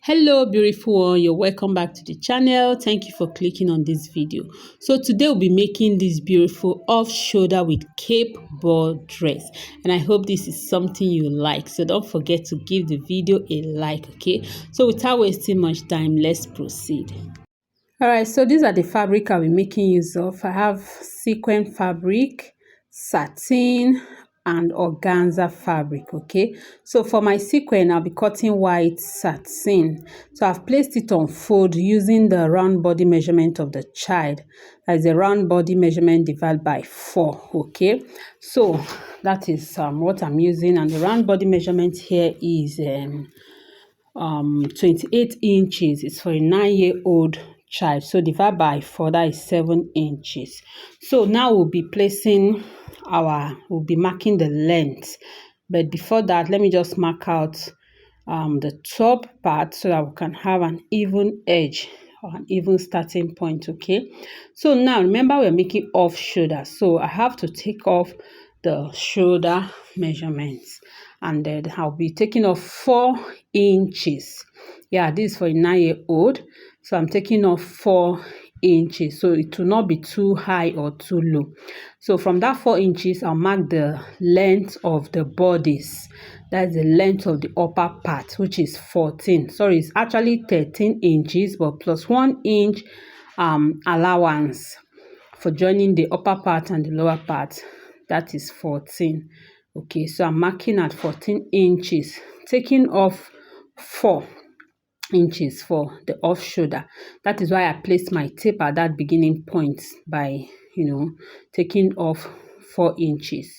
Hello beautiful one, you're welcome back to the channel. Thank you for clicking on this video. So today we'll be making this beautiful off shoulder with cape ball dress, and I hope this is something you like. So don't forget to give the video a like. Okay, so without wasting much time, let's proceed. All right, so these are the fabric I'll be making use of. I have sequin fabric, satin, and organza fabric. Okay, so for my sequin I'll be cutting white satin. So I've placed it on fold using the round body measurement of the child. That is a round body measurement divided by 4. Okay, so that is what I'm using, and the round body measurement here is 28 inches. It's for a 9-year-old child. So divide by 4, that is 7 inches. So now we'll be marking the length, but before that, let me just mark out the top part so that we can have an even edge or an even starting point. Okay, so now remember we're making off shoulder, so I have to take off the shoulder measurements, and then I'll be taking off 4 inches. Yeah, this is for a 9-year-old, so I'm taking off 4 inches, so it will not be too high or too low. So from that 4 inches, I'll mark the length of the bodice. That's the length of the upper part, which is 14. Sorry, it's actually 13 inches, but plus 1 inch allowance for joining the upper part and the lower part. That is 14. Okay, so I'm marking at 14 inches, taking off 4 inches for the off shoulder. That is why I placed my tape at that beginning point by taking off 4 inches.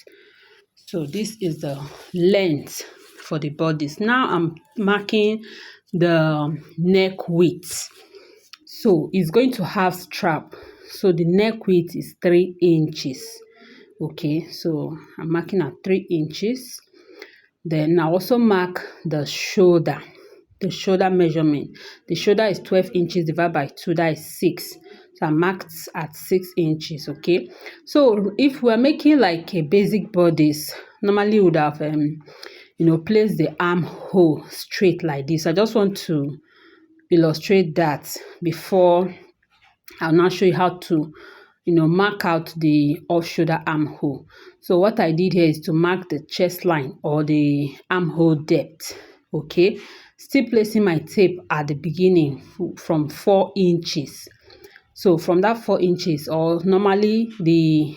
So this is the length for the bodice. Now I'm marking the neck width. So it's going to have strap, so the neck width is 3 inches. Okay, so I'm marking at 3 inches. Then I also mark the shoulder measurement. The shoulder is 12 inches divided by 2, that is 6. So I marked at 6 inches. Okay, so if we're making like a basic bodice, normally would have placed the armhole straight like this. I just want to illustrate that before I'll now show you how to mark out the off shoulder armhole. So what I did here is to mark the chest line or the armhole depth. Okay, still placing my tape at the beginning from 4 inches. So from that 4 inches, or normally the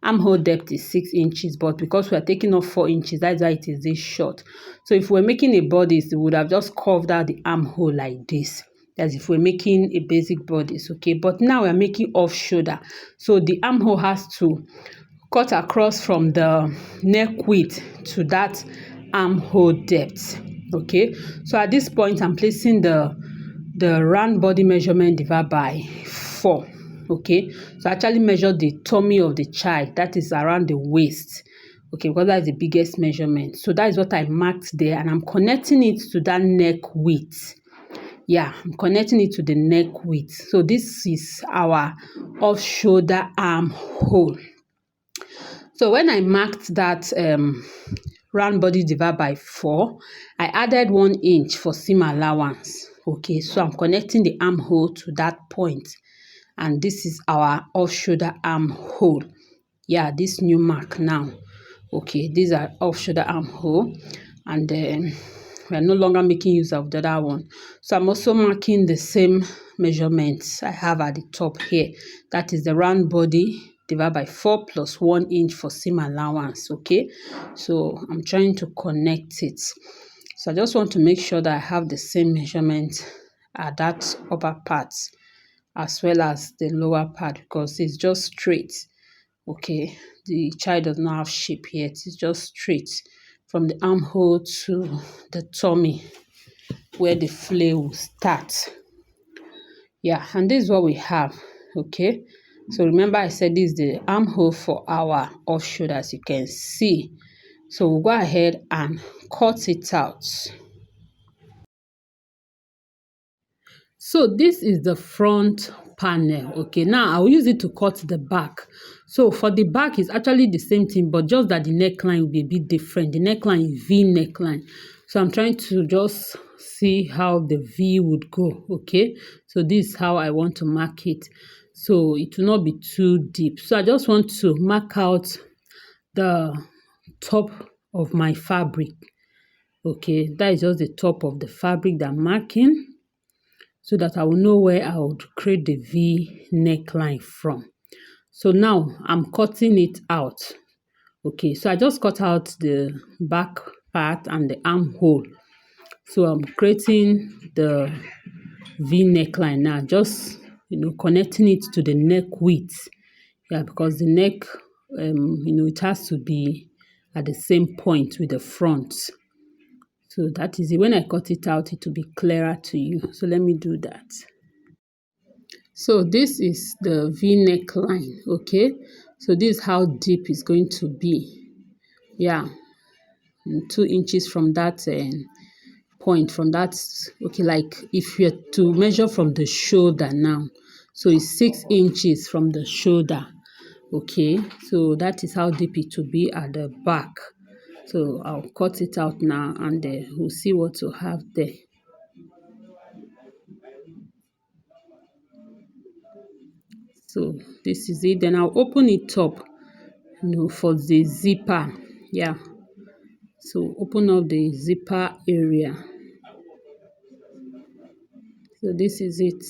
armhole depth is 6 inches, but because we are taking off 4 inches, that's why it is this short. So if we're making a bodice, we would have just carved out the armhole like this. As if we're making a basic bodice. Okay, but now we're making off shoulder, so the armhole has to cut across from the neck width to that armhole depth. Okay, so at this point I'm placing the round body measurement divided by 4. Okay, so I actually measure the tummy of the child, that is around the waist. Okay, because that is the biggest measurement. So that is what I marked there, and I'm connecting it to that neck width. Yeah, I'm connecting it to the neck width. So this is our off shoulder armhole. So when I marked that round body divided by 4, I added 1 inch for seam allowance. Okay, so I'm connecting the armhole to that point, and this is our off shoulder armhole. Yeah, this new mark now. Okay, these are off shoulder armhole, and then we are no longer making use of the other one. So I'm also marking the same measurements I have at the top here. That is the round body divided by 4 plus 1 inch for seam allowance. Okay, so I'm trying to connect it. So I just want to make sure that I have the same measurement at that upper part as well as the lower part, because it's just straight. Okay, the child does not have shape yet. It's just straight from the armhole to the tummy where the flare will start. Yeah, and this is what we have. Okay, so remember I said this is the armhole for our off shoulder, as you can see. So we'll go ahead and cut it out. So this is the front panel. Okay, now I'll use it to cut the back. So for the back, it's actually the same thing, but just that the neckline will be a bit different. The neckline is V neckline. So I'm trying to just see how the V would go. Okay, so this is how I want to mark it, so it will not be too deep. So I just want to mark out the top of my fabric. Okay, that is just the top of the fabric that I'm marking, so that I will know where I would create the V neckline from. So now I'm cutting it out. Okay, so I just cut out the back part and the armhole. So I'm creating the V neckline now, just connecting it to the neck width. Yeah, because the neck, it has to be at the same point with the front. So that is it. When I cut it out, it will be clearer to you. So let me do that. So this is the V neckline. Okay, so this is how deep it's going to be. Yeah, 2 inches from that point, from that. Okay, like if you're to measure from the shoulder now, so it's 6 inches from the shoulder. Okay, so that is how deep it will be at the back. So I'll cut it out now, and we'll see what to have there. So this is it. Then I'll open it up, for the zipper. Yeah, so open up the zipper area. So this is it.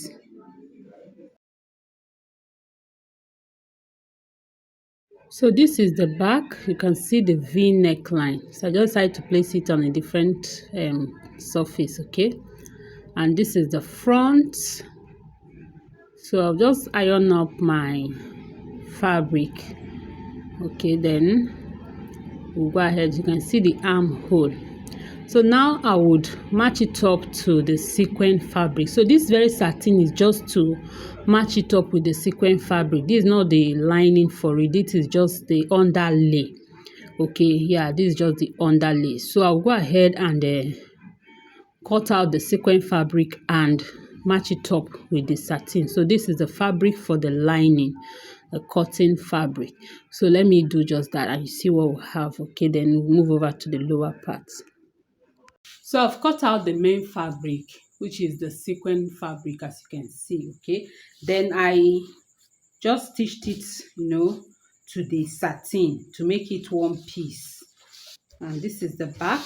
So this is the back. You can see the V neckline. So I just had to place it on a different surface. Okay, and this is the front. So I'll just iron up my fabric. Okay, then we'll go ahead. You can see the armhole. So now I would match it up to the sequin fabric. So this very satin is just to match it up with the sequin fabric. This is not the lining for it. This is just the underlay. Okay, yeah, this is just the underlay. So I'll go ahead and cut out the sequin fabric and match it up with the satin. So this is the fabric for the lining, the cotton fabric. So let me do just that and you see what we'll have. Okay, then we'll move over to the lower part. So I've cut out the main fabric, which is the sequin fabric, as you can see. Okay, then I just stitched it, to the satin to make it one piece. And this is the back.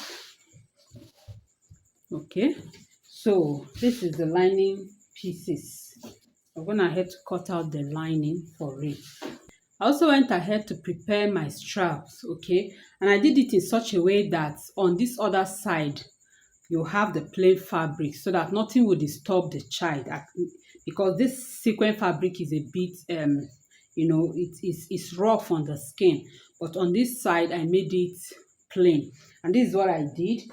Okay, so this is the lining pieces. I'm going ahead to cut out the lining for it. I also went ahead to prepare my straps. Okay, and I did it in such a way that on this other side you have the plain fabric, so that nothing will disturb the child, because this sequin fabric is a bit it's rough on the skin, but on this side I made it plain. And this is what I did.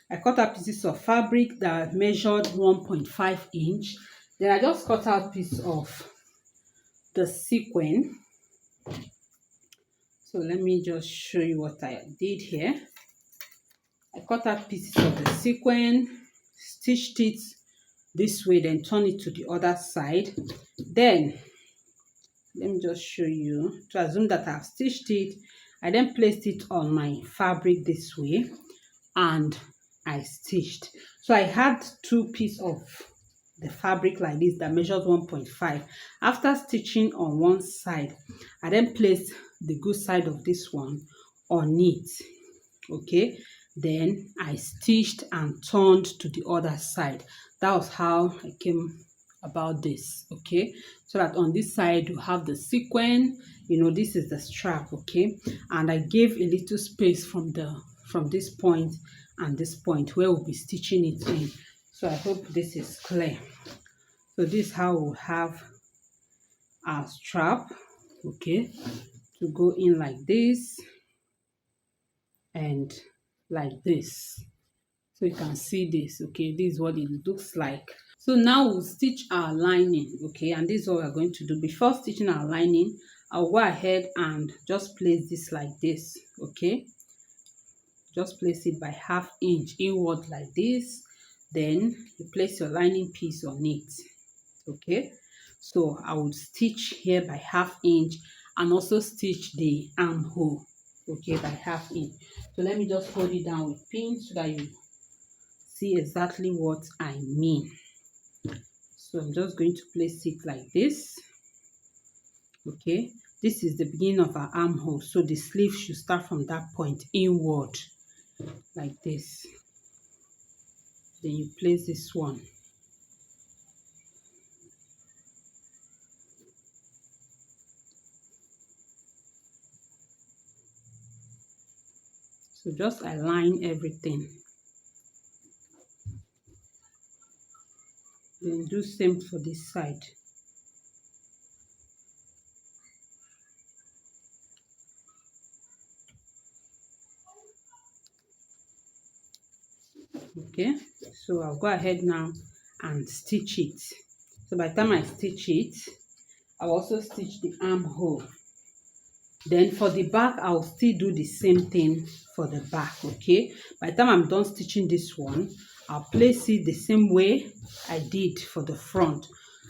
I cut out pieces of fabric that measured 1.5 inch. Then I just cut out piece of the sequin. So let me just show you what I did here. I cut out pieces of the sequin, stitched it this way, then turn it to the other side. Then let me just show you to assume that I've stitched it. I then placed it on my fabric this way and I stitched. So I had 2 pieces of the fabric like this that measures 1.5. After stitching on one side, I then placed the good side of this one on it. Okay, then I stitched and turned to the other side. That was how I came about this. Okay, so that on this side you have the sequin, this is the strap. Okay, and I gave a little space from this point and this point where we'll be stitching it in. So I hope this is clear. So this is how we'll have our strap. Okay, to go in like this and like this. So you can see this. Okay, this is what it looks like. So now we'll stitch our lining. Okay, and this is what we're going to do. Before stitching our lining, I'll go ahead and just place this like this. Okay, just place it by 1/2 inch inward like this. Then you place your lining piece on it. Okay, so I would stitch here by 1/2 inch and also stitch the armhole. Okay, by 1/2 inch. So let me just hold it down with pins so that you see exactly what I mean. So I'm just going to place it like this. Okay, this is the beginning of our armhole, so the sleeve should start from that point inward like this. Then you place this one. So just align everything. Then do same for this side. Okay, so I'll go ahead now and stitch it. So by the time I stitch it, I'll also stitch the armhole. Then for the back, I'll still do the same thing for the back. Okay, by the time I'm done stitching this one, I'll place it the same way I did for the front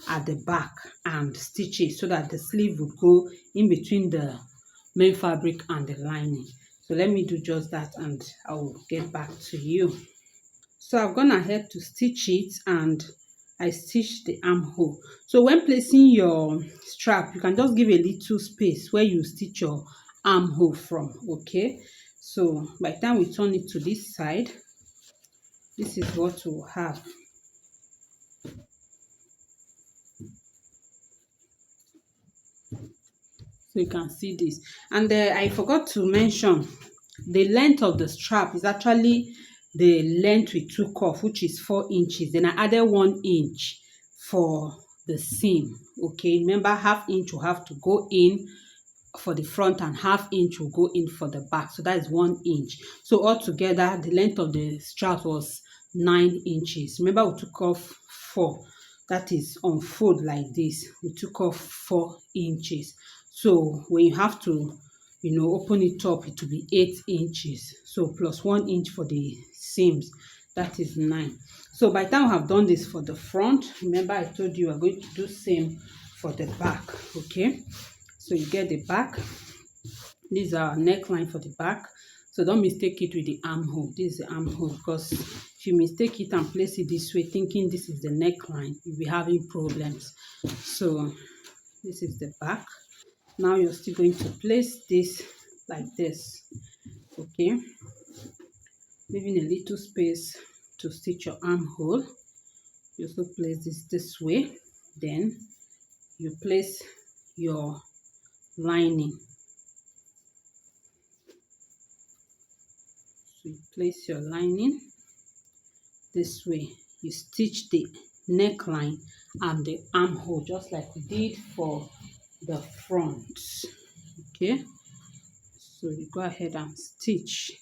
at the back and stitch it so that the sleeve would go in between the main fabric and the lining. So let me do just that and I will get back to you. So I've gone ahead to stitch it and I stitched the armhole. So when placing your strap, you can just give a little space where you stitch your armhole from. Okay, so by the time we turn it to this side, this is what we'll have. So you can see this. And I forgot to mention the length of the strap is actually the length we took off, which is 4 inches. Then I added 1 inch for the seam. Okay, remember, half inch will have to go in for the front and half inch will go in for the back, so that is 1 inch. So altogether the length of the strap was 9 inches. Remember, we took off 4, that is on fold like this, we took off 4 inches. So when you have to, open it up, it will be 8 inches. So plus 1 inch for the seams, that is 9. So by the time I have done this for the front, remember I told you we're going to do same for the back. Okay, so you get the back. This is our neckline for the back. So don't mistake it with the armhole. This is the armhole, because if you mistake it and place it this way thinking this is the neckline, you'll be having problems. So this is the back. Now you're still going to place this like this. Okay, leaving a little space to stitch your armhole. You also place this way. Then you place your lining. So you place your lining this way. You stitch the neckline and the armhole just like we did for the front. Okay, so you go ahead and stitch.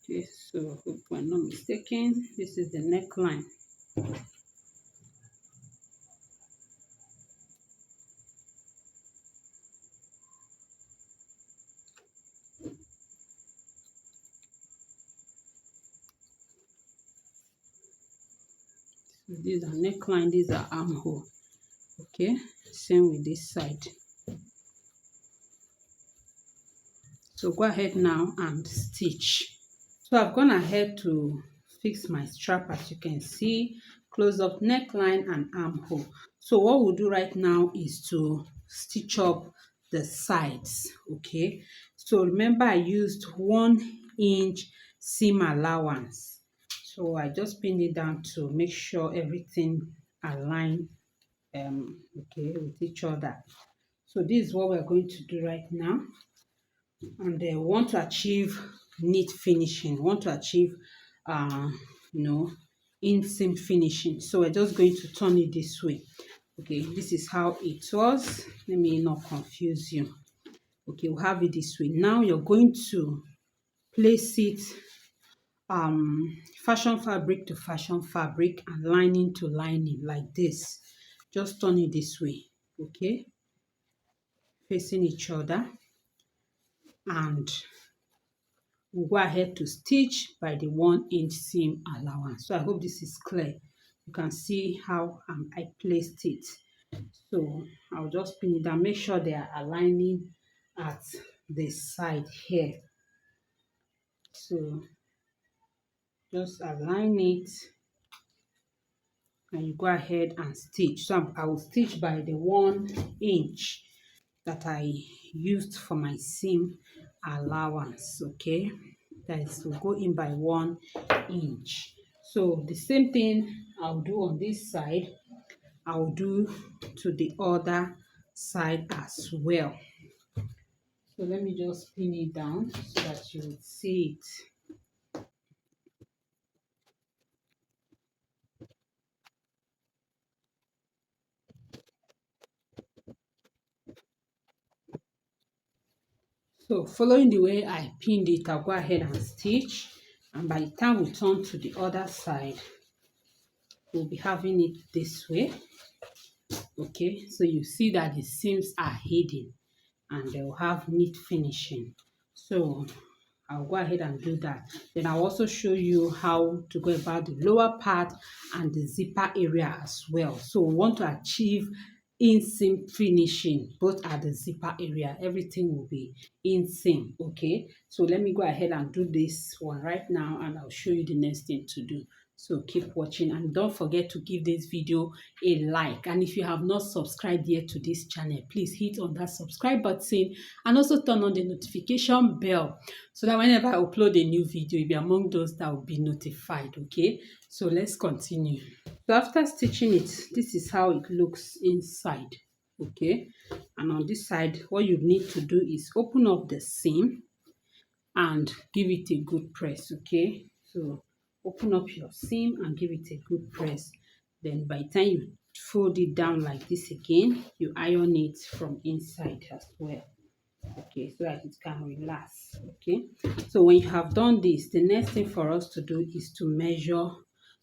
Okay, so hope we're not mistaken. This is the neckline. So these are neckline, these are armhole. Okay, same with this side. So go ahead now and stitch. So I've gone ahead to fix my strap, as you can see, close up neckline and armhole. So what we'll do right now is to stitch up the sides. Okay, so remember I used 1 inch seam allowance. So I just pinned it down to make sure everything align okay, with each other. So this is what we're going to do right now. And they want to achieve neat finishing, want to achieve inseam finishing. So we're just going to turn it this way. Okay, this is how it was. Let me not confuse you. Okay, we'll have it this way. Now you're going to place it fashion fabric to fashion fabric and lining to lining like this. Just turn it this way. Okay, facing each other. and we'll go ahead to stitch by the 1-inch seam allowance. So I hope this is clear. You can see how I placed it. So I'll just pin it down. Make sure they are aligning at the side here. So just align it and you go ahead and stitch. So I will stitch by the 1-inch that I used for my seam allowance. Okay, that is, will go in by 1-inch. So the same thing I'll do on this side, I'll do to the other side as well. So let me just pin it down so that you will see it. So following the way I pinned it, I'll go ahead and stitch, and by the time we turn to the other side, we'll be having it this way. Okay, so you see that the seams are hidden and they'll have neat finishing. So I'll go ahead and do that. Then I'll also show you how to go about the lower part and the zipper area as well. So we want to achieve inseam finishing both at the zipper area. Everything will be inseam. Okay, so let me go ahead and do this one right now, and I'll show you the next thing to do. So keep watching and don't forget to give this video a like. And if you have not subscribed yet to this channel, please hit on that subscribe button and also turn on the notification bell so that whenever I upload a new video, you'll be among those that will be notified. Okay, so let's continue. So after stitching it, this is how it looks inside. Okay, and on this side, what you need to do is open up the seam and give it a good press. Okay, so open up your seam and give it a good press. Then by the time you fold it down like this again, you iron it from inside as well. Okay, so that it can relax. Okay, so when you have done this, the next thing for us to do is to measure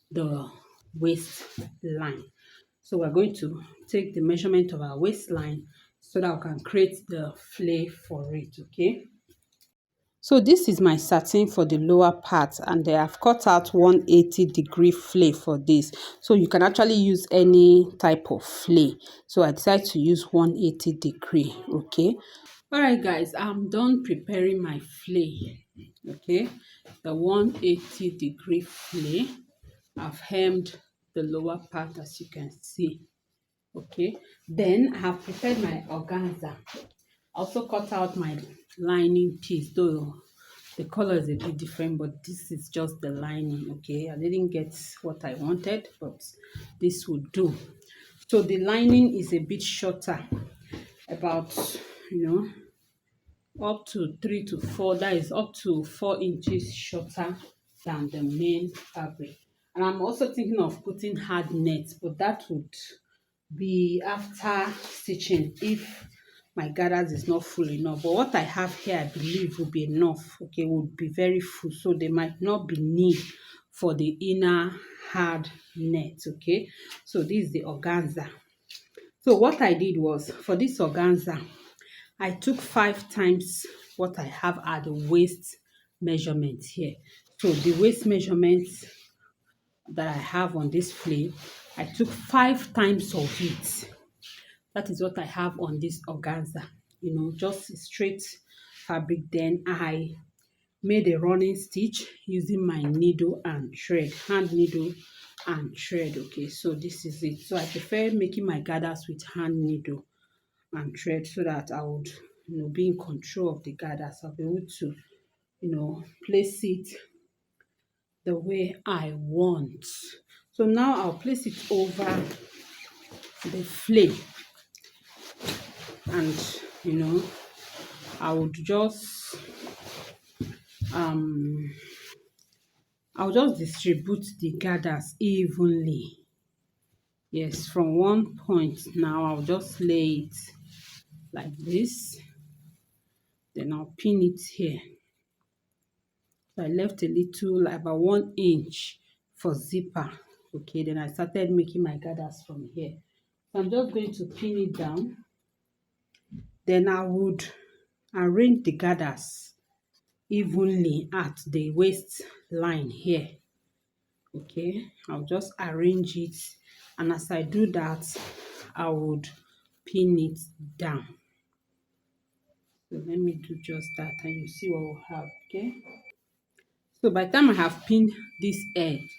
the waistline. So we're going to take the measurement of our waistline so that we can create the flay for it. Okay, so this is my satin for the lower part, and they have cut out 180-degree flay for this. So you can actually use any type of flay. So I decided to use 180-degree. Okay, all right guys, I'm done preparing my flay. Okay, the 180-degree flay. I've hemmed the lower part as you can see. Okay, then I have prepared my organza. I also cut out my lining piece, though the color is a bit different, but this is just the lining. Okay, I didn't get what I wanted, but this would do. So the lining is a bit shorter, about, up to 3 to 4, that is up to 4 inches shorter than the main fabric. And I'm also thinking of putting hard net, but that would be after stitching if my gathers is not full enough. But what I have here, I believe will be enough. Okay, would be very full, so there might not be need for the inner hard net. Okay, so this is the organza. So what I did was, for this organza, I took 5 times what I have at the waist measurement here. So the waist measurement that I have on this flay, I took 5 times of it. That is what I have on this organza. Just straight fabric. Then I made a running stitch using my needle and thread, hand needle and thread. Okay, so this is it. So I prefer making my gathers with hand needle and thread so that I would be in control of the gathers. I'll be able to place it the way I want. So now I'll place it over the flay, and I would just I'll just distribute the gathers evenly. Yes, from one point. Now I'll just lay it like this, then I'll pin it here. So I left a little, like about 1 inch for zipper. Okay, then I started making my gathers from here. So I'm just going to pin it down. Then I would arrange the gathers evenly at the waist line here. Okay, I'll just arrange it, and as I do that, I would pin it down. So let me do just that and you see what we'll have. Okay, so by the time I have pinned this edge,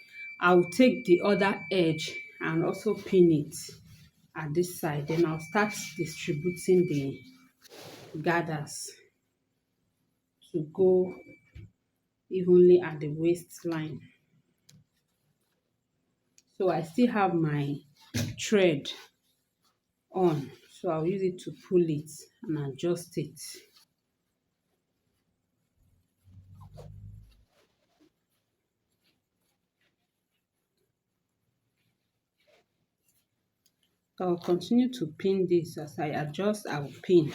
I will take the other edge and also pin it at this side. Then I'll start distributing the gathers to go evenly at the waistline. So I still have my thread on, so I'll use it to pull it and adjust it. So I'll continue to pin this. As I adjust, I will pin.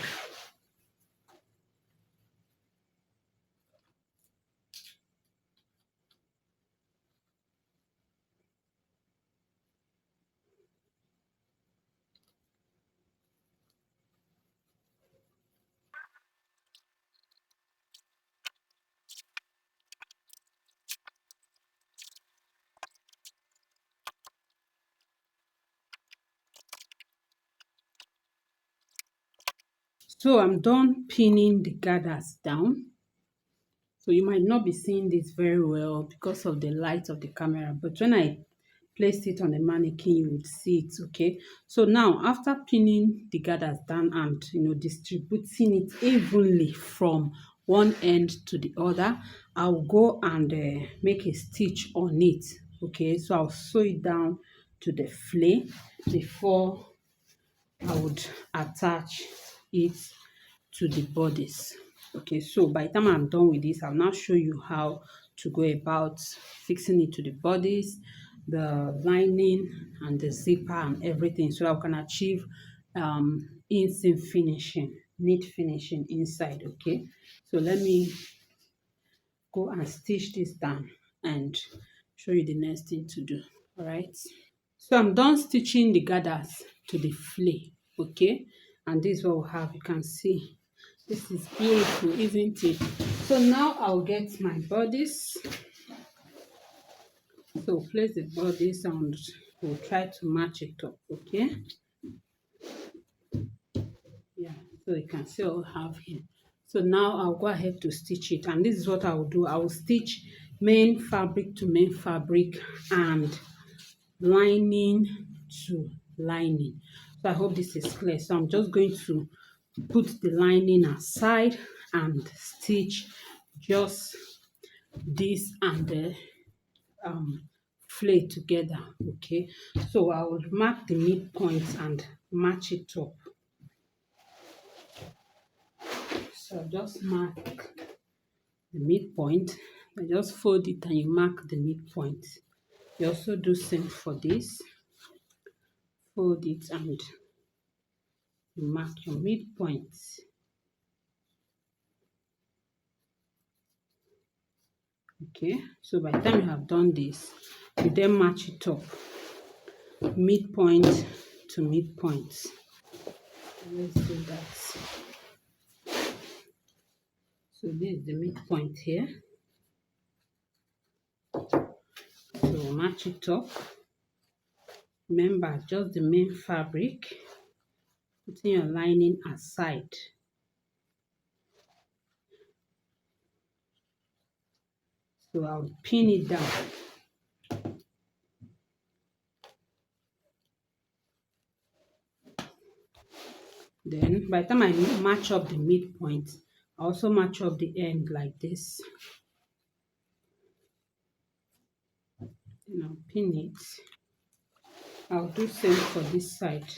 So I'm done pinning the gathers down. So you might not be seeing this very well because of the light of the camera, but when I placed it on the mannequin, you would see it. Okay, so now after pinning the gathers down and distributing it evenly from one end to the other, I'll go and make a stitch on it. Okay, so I'll sew it down to the flay before I would attach it to the bodice. Okay, so by the time I'm done with this, I'll now show you how to go about fixing it to the bodice, the lining and the zipper and everything, so that we can achieve inseam finishing, neat finishing inside. Okay, so let me go and stitch this down and show you the next thing to do. All right, so I'm done stitching the gathers to the flay. Okay, and this is what we have. You can see this is beautiful, isn't it? So now I'll get my bodice. So place the bodice and we'll try to match it up. Okay, yeah, so you can see what I have here. So now I'll go ahead to stitch it, and this is what I will do. I will stitch main fabric to main fabric and lining to lining. So I hope this is clear. So I'm just going to put the lining aside and stitch just this and the flay together. Okay, so I will mark the midpoint and match it up. So I just mark the midpoint. I just fold it and you mark the midpoint. You also do same for this. Fold it and you mark your midpoint. Okay, so by the time you have done this, you then match it up, midpoint to midpoint. Let's do that. So this is the midpoint here. So match it up. Remember, just the main fabric, putting your lining aside. So I'll pin it down. Then by the time I match up the midpoint, I also match up the end like this. Then I'll pin it. I'll do same for this side.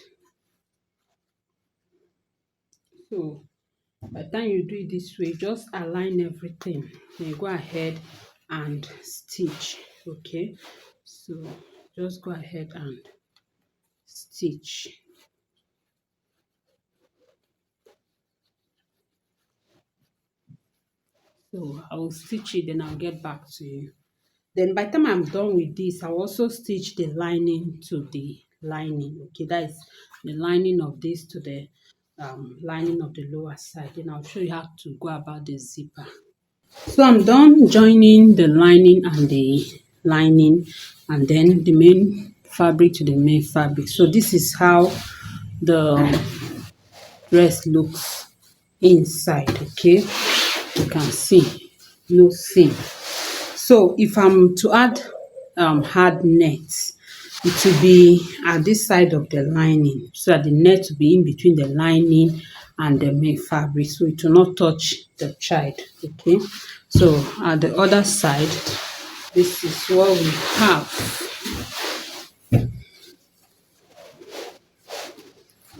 So by the time you do it this way, just align everything. Then you go ahead and stitch. Okay, so just go ahead and stitch. So I will stitch it, then I'll get back to you. Then by the time I'm done with this, I'll also stitch the lining to the lining. Okay, that is the lining of this to the lining of the lower side. Then I'll show you how to go about the zipper. So I'm done joining the lining and the lining, and then the main fabric to the main fabric. So this is how the dress looks inside. Okay, you can see no seam. So if I'm to add hard net, it will be at this side of the lining, so that the net will be in between the lining and the main fabric, so it will not touch the child. Okay, so at the other side, this is what we have.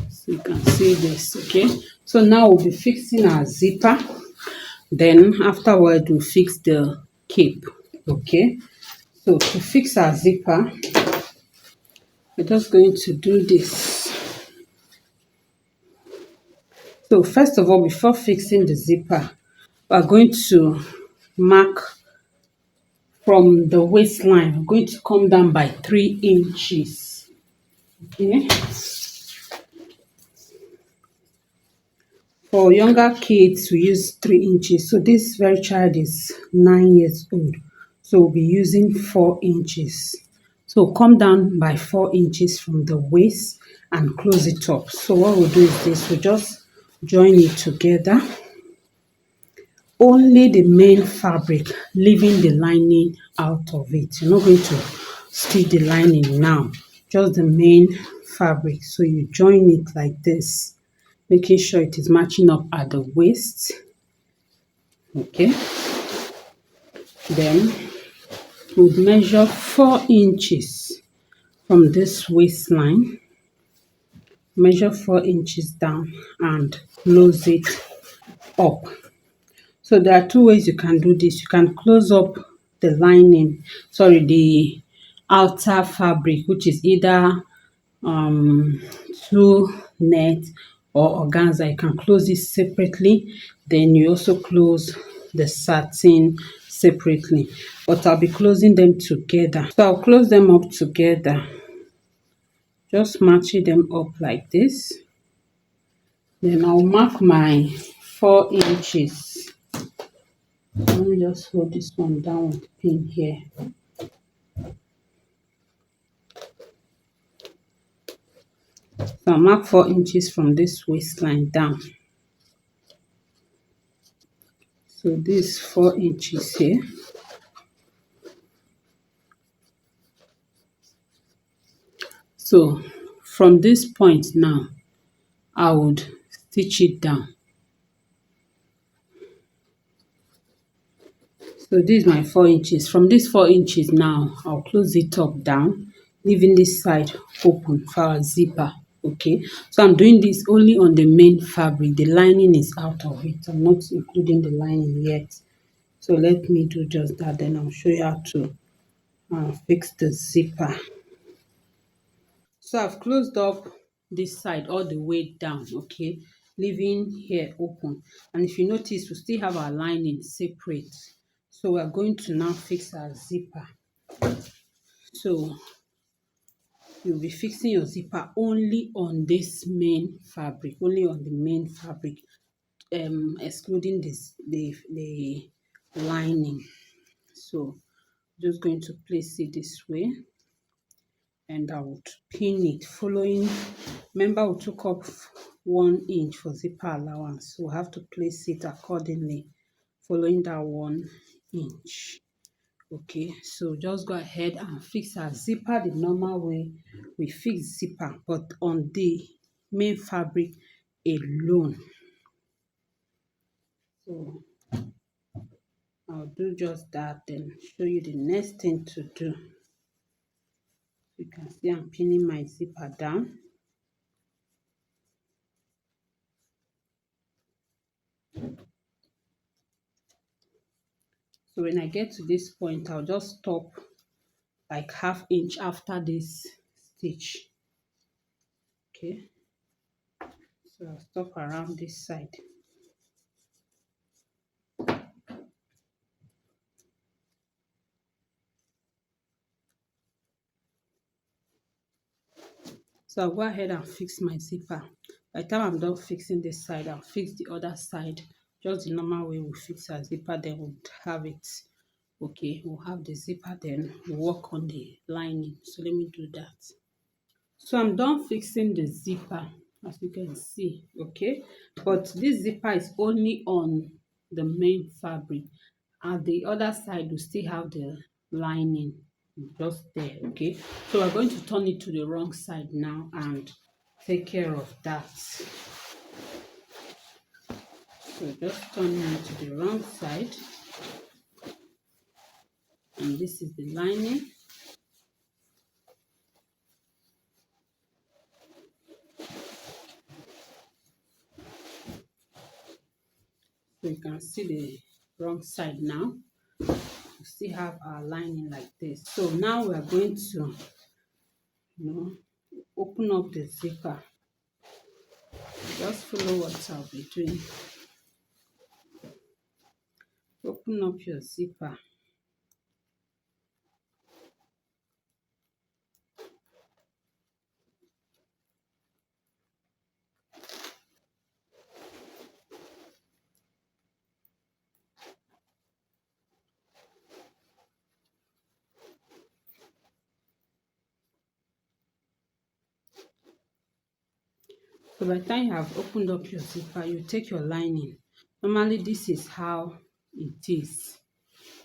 So you can see this. Okay, so now we'll be fixing our zipper, then afterward we'll fix the cape. Okay, so to fix our zipper, we're just going to do this. So first of all, before fixing the zipper, we're going to mark from the waistline. We're going to come down by 3 inches. Okay. For younger kids, we use 3 inches. So this very child is 9 years old. So we'll be using 4 inches. So come down by 4 inches from the waist and close it up. So what we'll do is this: we'll just join it together. Only the main fabric, leaving the lining out of it. You're not going to stitch the lining now, just the main fabric. So you join it like this, making sure it is matching up at the waist. Okay, then we'll measure 4 inches from this waistline, measure 4 inches down and close it up. So there are 2 ways you can do this. You can close up the lining, the outer fabric, which is either two net or organza. You can close it separately. Then you also close the satin separately. But I'll be closing them together. So I'll close them up together, just matching them up like this. Then I'll mark my 4 inches. Let me just hold this one down with the pin here. So I'll mark 4 inches from this waistline down. So this 4 inches here. So from this point now, I would stitch it down. So this is my 4 inches. From this 4 inches now, I'll close it up down, leaving this side open for our zipper. Okay, so I'm doing this only on the main fabric. The lining is out of it. I'm not including the lining yet. So let me do just that, then I'll show you how to fix the zipper. So I've closed up this side all the way down, okay, leaving here open. And if you notice, we still have our lining separate. So we're going to now fix our zipper. So you'll be fixing your zipper only on this main fabric, only on the main fabric, excluding the lining. So just going to place it this way, and I would pin it following. Remember, we took up 1 inch for zipper allowance, so we have to place it accordingly, following that 1 inch. Okay, so just go ahead and fix our zipper the normal way we fix zipper, but on the main fabric alone. So I'll do just that, then show you the next thing to do. You can see I'm pinning my zipper down. So when I get to this point, I'll just stop like ½ inch after this stitch. Okay, so I'll stop around this side. So I'll go ahead and fix my zipper. By the time I'm done fixing this side, I'll fix the other side just the normal way we fix our zipper, then we'll have it. Okay, we'll have the zipper, then we'll work on the lining. So let me do that. So I'm done fixing the zipper, as you can see, okay? But this zipper is only on the main fabric. At the other side, we still have the lining just there, okay? So we're going to turn it to the wrong side now and take care of that. So just turn it to the wrong side. And this is the lining. So you can see the wrong side now. We still have our lining like this. So now we are going to, open up the zipper. Just follow what I'll be doing. Open up your zipper. So by the time you have opened up your zipper, you take your lining. Normally this is how it is.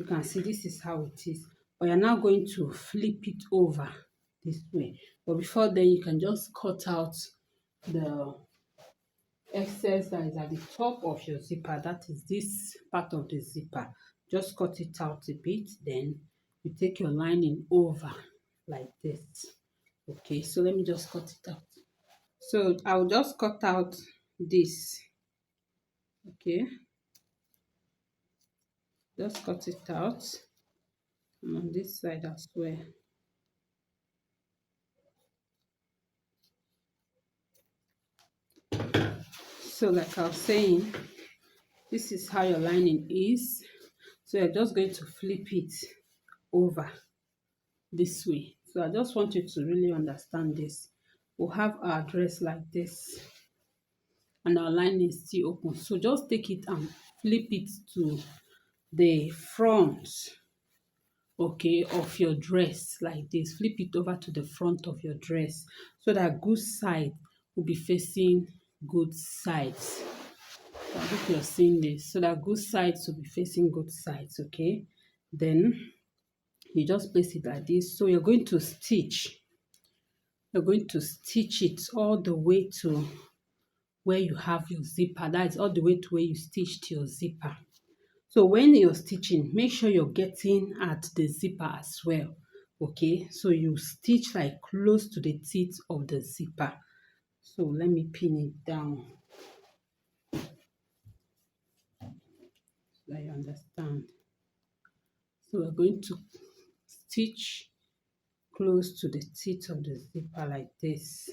You can see this is how it is. But you're now going to flip it over this way. But before then, you can just cut out the excess that is at the top of your zipper. That is this part of the zipper. Just cut it out a bit. Then you take your lining over like this. Okay, so let me just cut it out. So I'll just cut out this. Okay, just cut it out, and on this side as well. So like I was saying, this is how your lining is. So you're just going to flip it over this way. So I just want you to really understand this. We'll have our dress like this, and our lining is still open. So just take it and flip it to the front, okay, of your dress like this. Flip it over to the front of your dress so that good side will be facing good sides. I hope you're seeing this. So that good sides will be facing good sides, okay? Then you just place it like this. So you're going to stitch. You're going to stitch it all the way to where you have your zipper. That is all the way to where you stitched your zipper. So when you're stitching, make sure you're getting at the zipper as well, okay? So you stitch like close to the teeth of the zipper. So let me pin it down so that you understand. So we're going to stitch close to the teeth of the zipper like this.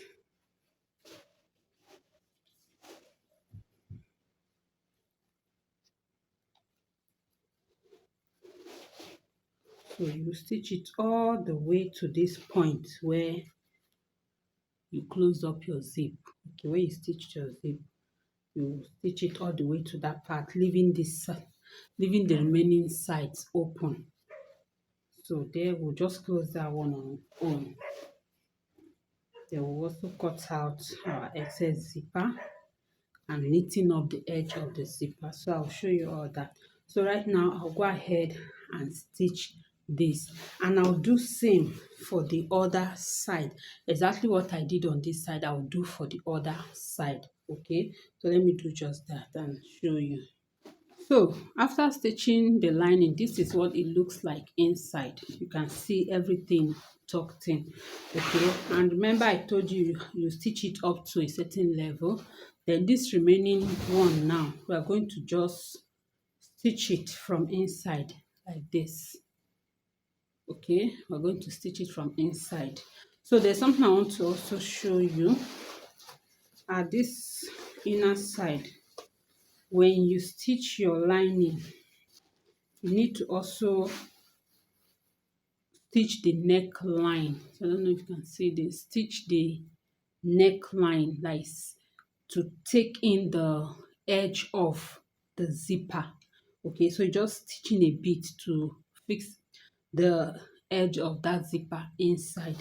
So you stitch it all the way to this point where you close up your zip. Okay, where you stitched your zip, you stitch it all the way to that part, leaving this leaving the remaining sides open. So there we'll just close that one on own. Then we'll also cut out our excess zipper and knitting up the edge of the zipper. So I'll show you all that. So right now I'll go ahead and stitch this, and I'll do same for the other side. Exactly what I did on this side, I'll do for the other side. Okay, so let me do just that and show you. So after stitching the lining, this is what it looks like inside. You can see everything tucked in. Okay, and remember I told you you stitch it up to a certain level. Then this remaining one now, we are going to just stitch it from inside like this. Okay, we're going to stitch it from inside. So there's something I want to also show you at this inner side. When you stitch your lining, you need to also stitch the neckline. So I don't know if you can see this. Stitch the neckline, like to take in the edge of the zipper. Okay, so just stitching a bit to fix the edge of that zipper inside.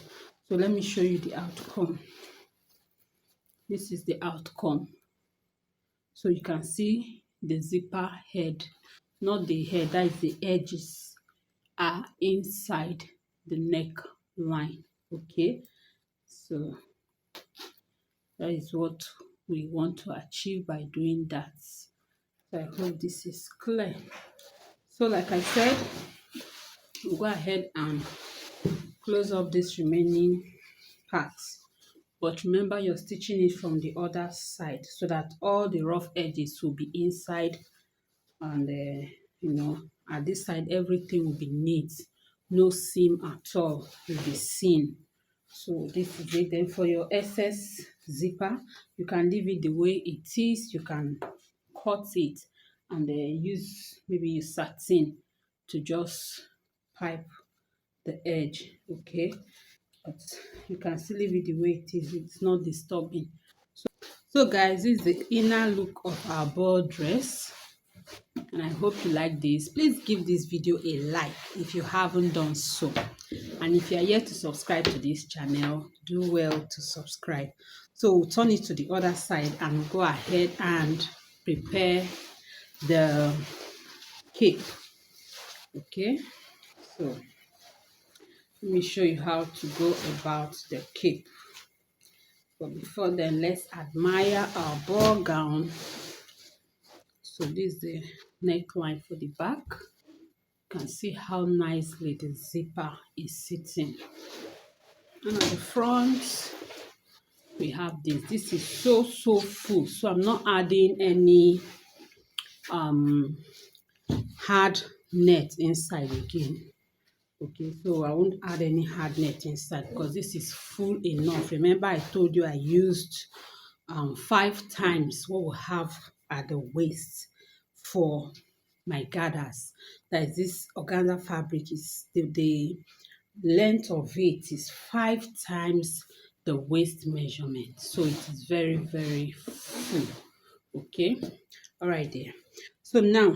So let me show you the outcome. This is the outcome. So you can see the zipper head, not the head, that is the edges are inside the neckline. Okay, so that is what we want to achieve by doing that. So I hope this is clear. So like I said, we'll go ahead and close up this remaining part. But remember, you're stitching it from the other side so that all the rough edges will be inside, and at this side everything will be neat, no seam at all will be seen. So this is it. Then for your excess zipper, you can leave it the way it is. You can cut it and then use maybe satin to just pipe the edge. Okay, but you can still leave it the way it is. It's not disturbing. So guys, this is the inner look of our ball dress, and I hope you like this. Please give this video a like if you haven't done so, and if you are yet to subscribe to this channel, do well to subscribe. So we'll turn it to the other side and go ahead and prepare the cape. Okay, so let me show you how to go about the cape. But before then, let's admire our ball gown. So this is the neckline for the back. You can see how nicely the zipper is sitting. And at the front, we have this. This is so full. So I'm not adding any hard net inside again. Okay, so I won't add any hard net inside because this is full enough. Remember, I told you I used 5 times what we have at the waist for my gathers. That is, this organza fabric is the length of it is 5 times the waist measurement, so it is very full. Okay, all right there. So now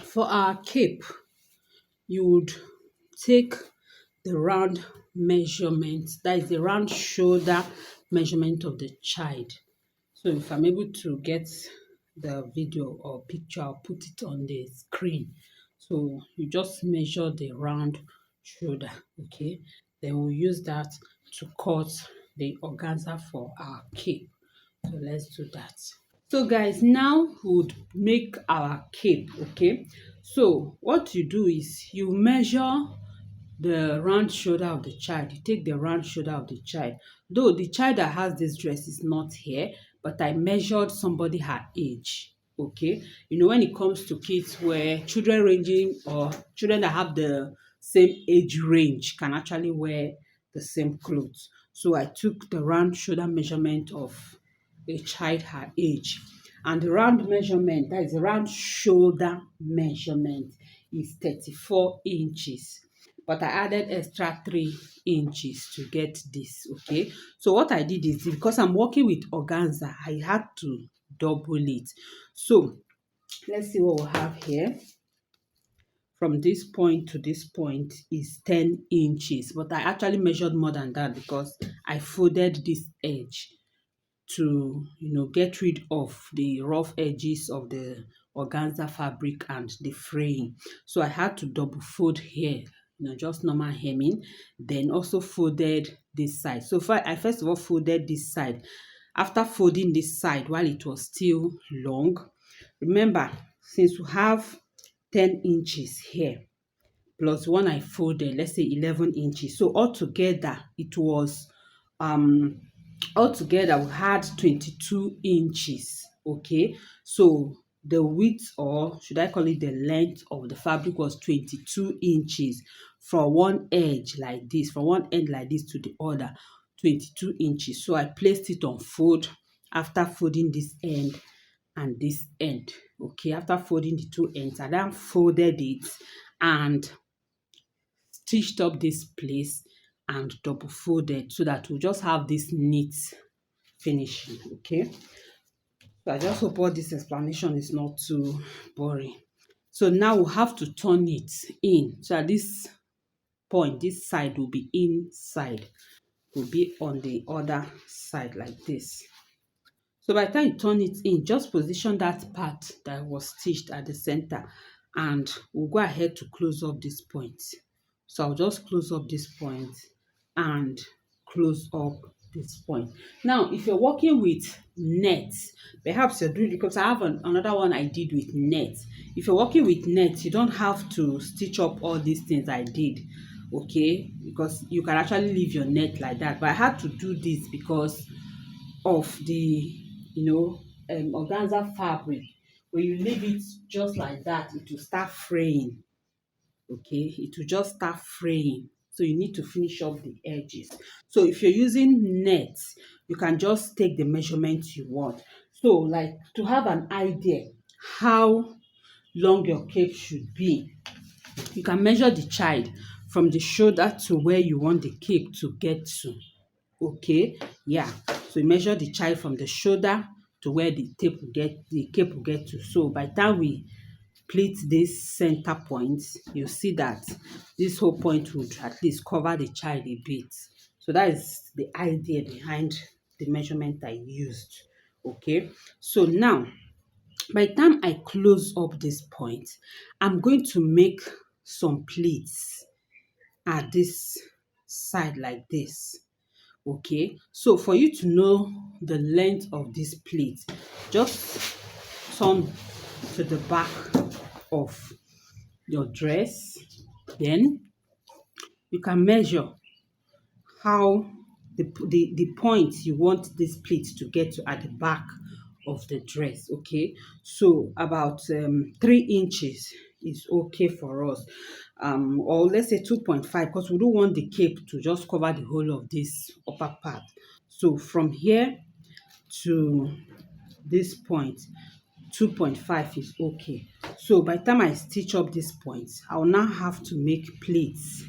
for our cape, you would take the round measurement, that is the round shoulder measurement of the child. So if I'm able to get the video or picture, I'll put it on the screen. So you just measure the round shoulder. Okay, then we'll use that to cut the organza for our cape. So let's do that. So guys, now we would make our cape. Okay, so what you do is you measure the round shoulder of the child. You take the round shoulder of the child. Though the child that has this dress is not here, but I measured somebody her age. Okay, when it comes to kids where children ranging or children that have the same age range can actually wear the same clothes. So I took the round shoulder measurement of a child her age, and the round measurement, that is the round shoulder measurement, is 34 inches. But I added extra 3 inches to get this. Okay, so what I did is, because I'm working with organza, I had to double it. So let's see what we have here. From this point to this point is 10 inches, but I actually measured more than that because I folded this edge to get rid of the rough edges of the organza fabric and the fraying. So I had to double fold here, just normal hemming, then also folded this side. So I first of all folded this side. After folding this side while it was still long, remember, since we have 10 inches here plus one I folded, let's say 11 inches, so altogether it was altogether we had 22 inches. Okay, so the width, or should I call it the length of the fabric, was 22 inches from one edge like this, from one end like this to the other, 22 inches. So I placed it on fold after folding this end and this end. Okay, after folding the two ends, I then folded it and stitched up this place and double folded so that we'll just have this neat finishing. Okay, so I just hope all this explanation is not too boring. So now we have to turn it in, so at this point this side will be inside, will be on the other side like this. So by the time you turn it in, just position that part that was stitched at the center, and we'll go ahead to close up this point. So I'll just close up this point and close up this point. Now, if you're working with net, perhaps you're doing, because I have another one I did with net. If you're working with net, you don't have to stitch up all these things I did, okay? Because you can actually leave your net like that. But I had to do this because of the, organza fabric. When you leave it just like that, it will start fraying. Okay, it will just start fraying, so you need to finish up the edges. So if you're using net, you can just take the measurements you want. So like, to have an idea how long your cape should be, you can measure the child from the shoulder to where you want the cape to get to. Okay, yeah, so you measure the child from the shoulder to where the cape will get to. So by the time we pleat this center point, you see that this whole point would at least cover the child a bit. So that is the idea behind the measurement I used. Okay, so now by the time I close up this point, I'm going to make some pleats at this side like this. Okay, so for you to know the length of this pleat, just turn to the back of your dress, then you can measure how the point you want this pleat to get to at the back of the dress. Okay, so about 3 inches is okay for us, or let's say 2.5, because we don't want the cape to just cover the whole of this upper part. So from here to this point, 2.5 is okay. So by the time I stitch up this point, I will now have to make pleats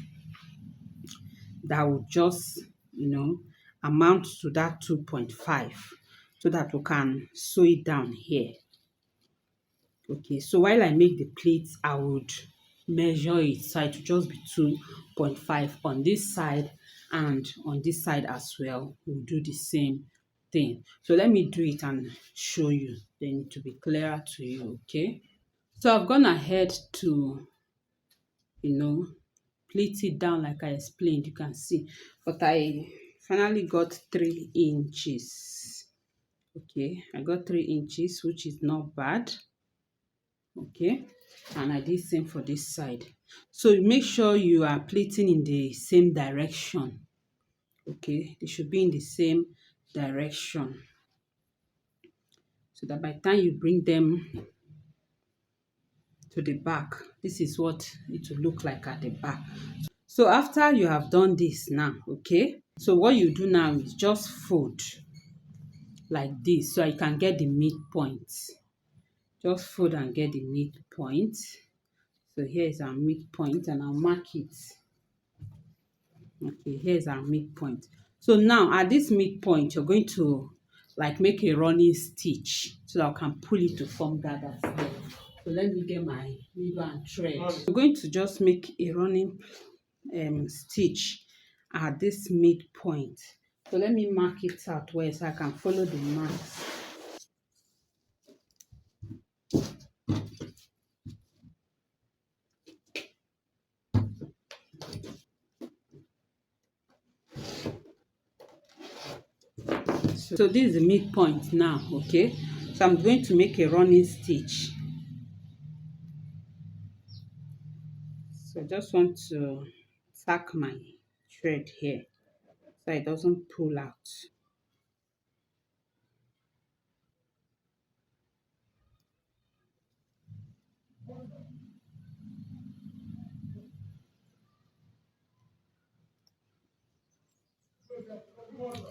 that will just, amount to that 2.5, so that we can sew it down here. Okay, so while I make the pleats, I would measure it, so it will just be 2.5 on this side, and on this side as well we'll do the same thing. So let me do it and show you, then to be clearer to you. Okay, so I've gone ahead to, pleat it down like I explained. You can see, but I finally got 3 inches. Okay, I got 3 inches, which is not bad. Okay, and I did same for this side. So make sure you are pleating in the same direction. Okay, they should be in the same direction, so that by the time you bring them to the back, this is what it will look like at the back. So after you have done this now, okay, so what you do now is just fold like this, so I can get the midpoint. Just fold and get the midpoint. So here is our midpoint, and I'll mark it. Okay, here's our midpoint. So now at this midpoint, you're going to like make a running stitch, so that I can pull it to form gathers there. So let me get my needle and thread. We're going to just make a running stitch at this midpoint. So let me mark it out where, so I can follow the marks. So this is the midpoint now. Okay, so I'm going to make a running stitch. So I just want to tack my thread here, so it doesn't pull out.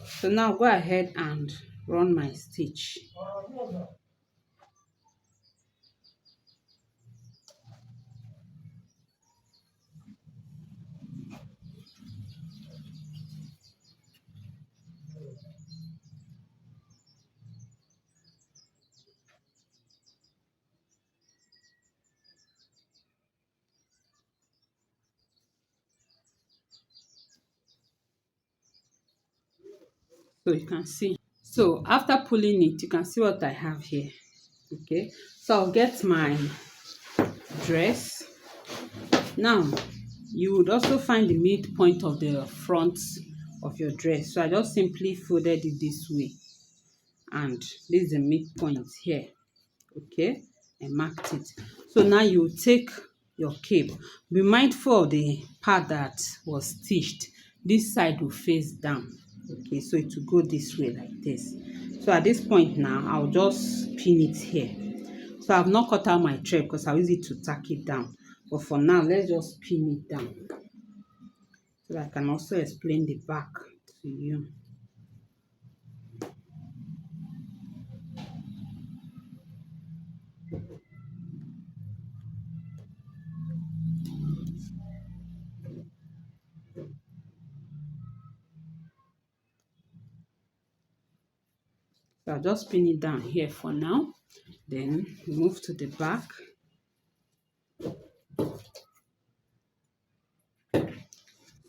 So now go ahead and run my stitch. So you can see. So after pulling it, you can see what I have here. Okay, so I'll get my dress. Now you would also find the midpoint of the front of your dress. So I just simply folded it this way, and this is the midpoint here. Okay, I marked it. So now you take your cape. Be mindful of the part that was stitched. This side will face down. Okay, so it will go this way like this. So at this point now, I'll just pin it here. So I've not cut out my thread because I'll use it to tack it down. But for now, let's just pin it down so that I can also explain the back to you. So I'll just pin it down here for now. Then move to the back.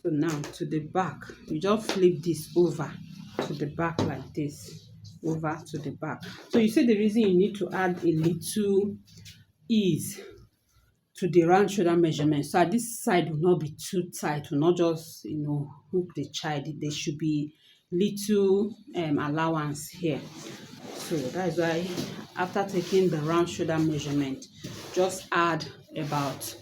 So now to the back, you just flip this over to the back like this, over to the back. So you see the reason you need to add a little ease to the round shoulder measurement. So this side will not be too tight, will not just hook the child. There should be little allowance here. So that's why after taking the round shoulder measurement, just add about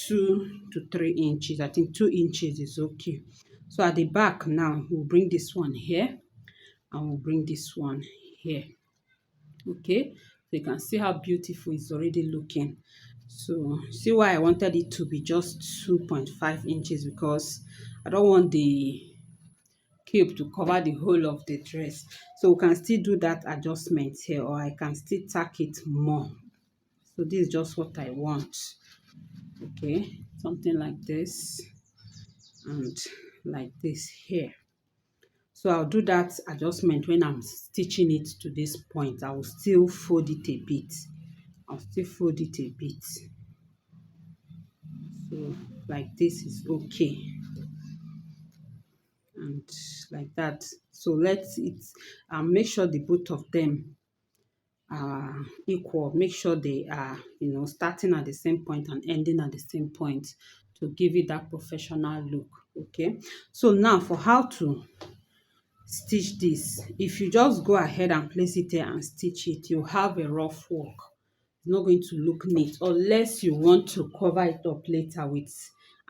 2 to 3 inches. I think 2 inches is okay. So at the back now, we'll bring this one here and we'll bring this one here. Okay, so you can see how beautiful it's already looking. So see why I wanted it to be just 2.5 inches, because I don't want the cape to cover the whole of the dress. So we can still do that adjustment here, or I can still tack it more. So this is just what I want. Okay, something like this and like this here. So I'll do that adjustment when I'm stitching it to this point. I will still fold it a bit. I'll still fold it a bit. So like this is okay. And like that. So let's make sure the both of them are equal. Make sure they are starting at the same point and ending at the same point to give it that professional look. Okay, so now for how to stitch this, if you just go ahead and place it there and stitch it, you have a rough work. It's not going to look neat unless you want to cover it up later with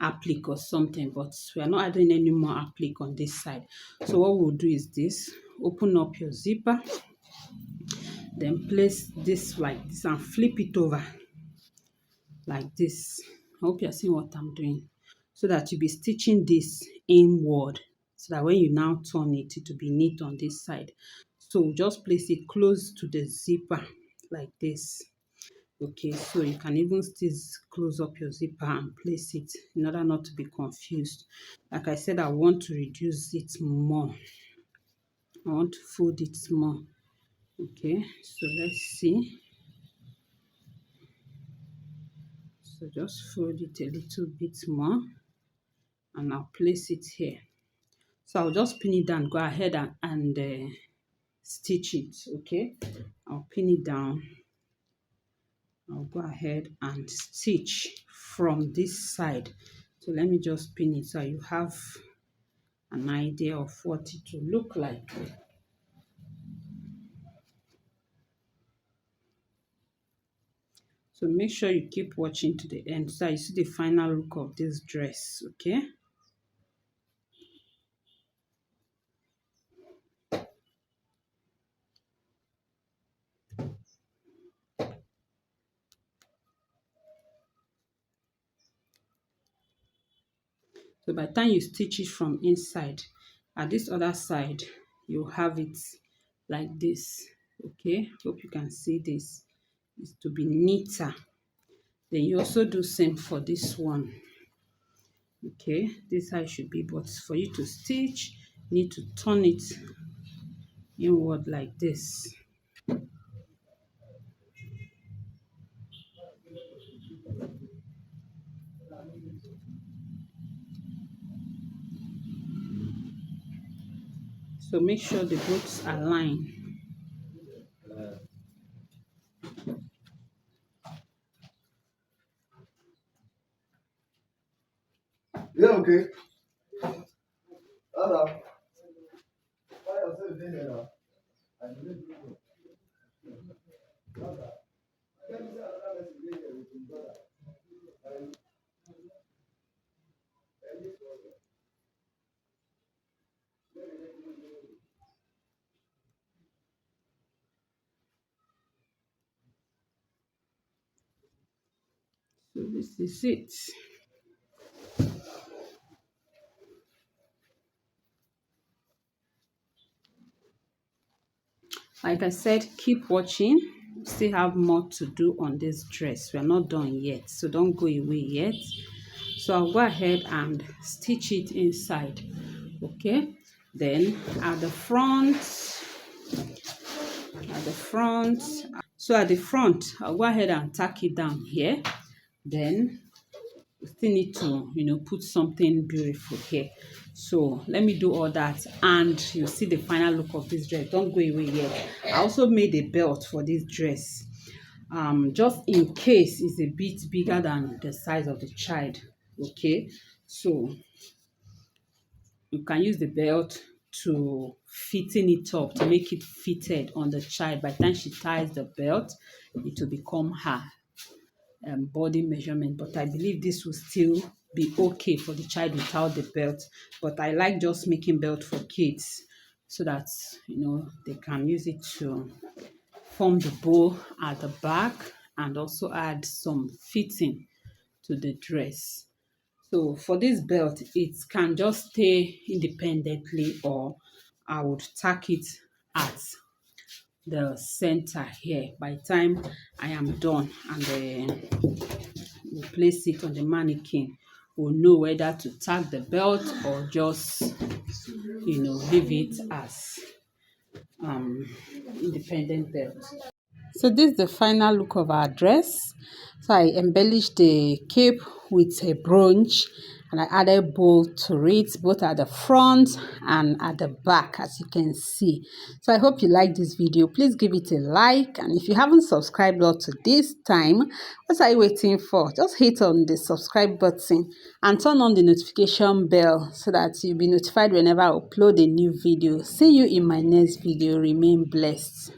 applique or something, but we are not adding any more applique on this side. So what we'll do is this: open up your zipper, then place this like this and flip it over like this. I hope you're seeing what I'm doing, so that you'll be stitching this inward, so that when you now turn it, it will be neat on this side. So just place it close to the zipper like this. Okay, so you can even still close up your zipper and place it in order not to be confused. Like I said, I want to reduce it more. I want to fold it more. Okay, so let's see. So just fold it a little bit more and I'll place it here. So I'll just pin it down, go ahead and stitch it. Okay, I'll pin it down. I'll go ahead and stitch from this side. So let me just pin it so you have an idea of what it will look like. So make sure you keep watching to the end so you see the final look of this dress. Okay, so by the time you stitch it from inside, at this other side you have it like this. Okay, hope you can see this. It's to be neater. Then you also do same for this one. Okay, this how it should be, but for you to stitch, you need to turn it inward like this. So make sure the both align. Yeah, okay. Hello. Why are you doing that? So this is it. Like I said, keep watching. We still have more to do on this dress. We are not done yet, so don't go away yet. So I'll go ahead and stitch it inside. Okay, then at the front, so at the front, I'll go ahead and tack it down here. Then we still need to, put something beautiful here. So let me do all that, and you see the final look of this dress. Don't go away yet. I also made a belt for this dress, just in case it's a bit bigger than the size of the child. Okay, so you can use the belt to fitting it up to make it fitted on the child. By the time she ties the belt, it will become her body measurement. But I believe this will still be okay for the child without the belt. But I like just making belt for kids so that they can use it to form the bow at the back and also add some fitting to the dress. So for this belt, it can just stay independently, or I would tack it at the center here. By the time I am done and we'll place it on the mannequin, we'll know whether to tack the belt or just leave it as independent belt. So this is the final look of our dress. So I embellished the cape with a brooch and I added bow to it, both at the front and at the back, as you can see. So I hope you like this video. Please give it a like, and if you haven't subscribed up to this time, what are you waiting for? Just hit on the subscribe button and turn on the notification bell so that you'll be notified whenever I upload a new video. See you in my next video. Remain blessed.